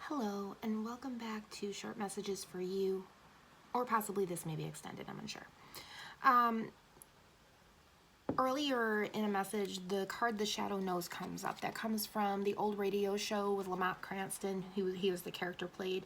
Hello, and welcome back to Short Messages for You, or possibly this may be extended, I'm unsure. Earlier in a message, the card The Shadow Knows comes up. That comes from the old radio show with Lamont Cranston. He was the character played.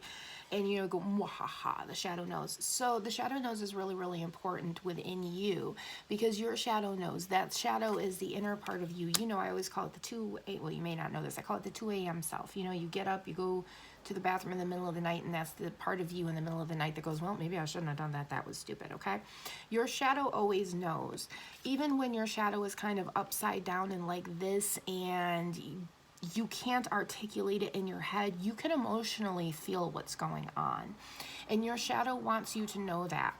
And you go, mwahaha, the shadow knows. So the shadow knows is really, really important within you because your shadow knows. That shadow is the inner part of you. You know, I always call it the 2 a, well, you may not know this. I call it the 2 a.m. self. You know, you get up, you go to the bathroom in the middle of the night, and that's the part of you in the middle of the night that goes, well, maybe I shouldn't have done that. That was stupid, okay? Your shadow always knows. Even when your shadow is kind of upside down and like this, and you can't articulate it in your head, you can emotionally feel what's going on. And your shadow wants you to know that.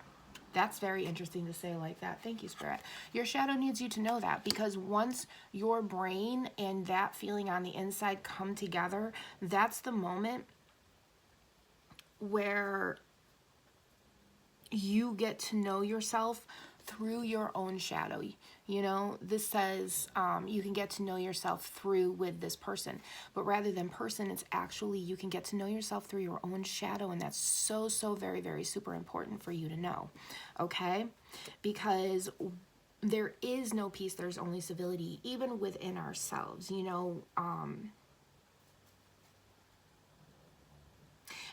That's very interesting to say like that. Thank you, Spirit. Your shadow needs you to know that because once your brain and that feeling on the inside come together, that's the moment where you get to know yourself through your own shadow. You know, this says you can get to know yourself through with this person, but rather than person, it's actually you can get to know yourself through your own shadow, and that's so, so very, very super important for you to know, okay? Because there is no peace, there's only civility, even within ourselves, you know.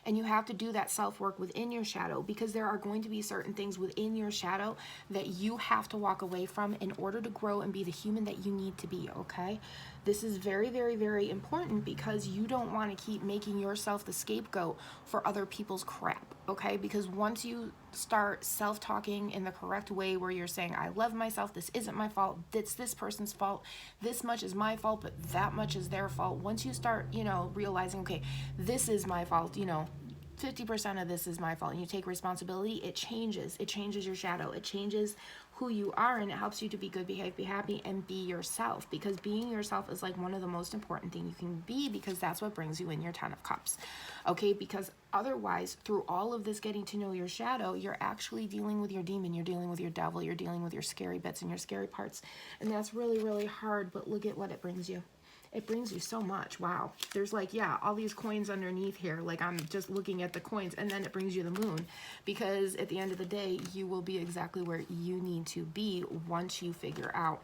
And you have to do that self-work within your shadow because there are going to be certain things within your shadow that you have to walk away from in order to grow and be the human that you need to be, okay? This is very, very, very important because you don't want to keep making yourself the scapegoat for other people's crap, okay? Because once you start self-talking in the correct way where you're saying, I love myself, this isn't my fault, it's this person's fault, this much is my fault, but that much is their fault. Once you start, you know, realizing, okay, this is my fault, you know, 50% of this is my fault, and you take responsibility, it changes your shadow, it changes who you are, and it helps you to be good, behave, be happy, and be yourself, because being yourself is like one of the most important things you can be, because that's what brings you in your 10 of cups, okay? Because otherwise, through all of this getting to know your shadow, you're actually dealing with your demon, you're dealing with your devil, you're dealing with your scary bits and your scary parts, and that's really, really hard, but look at what it brings you. It brings you so much. Wow. There's like, yeah, all these coins underneath here. Like I'm just looking at the coins, and then it brings you the moon, because at the end of the day, you will be exactly where you need to be once you figure out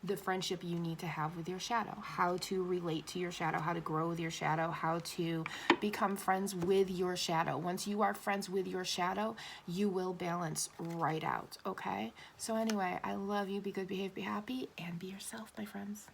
the friendship you need to have with your shadow, how to relate to your shadow, how to grow with your shadow, how to become friends with your shadow. Once you are friends with your shadow, you will balance right out, okay? So anyway, I love you. Be good, behave, be happy, and be yourself, my friends.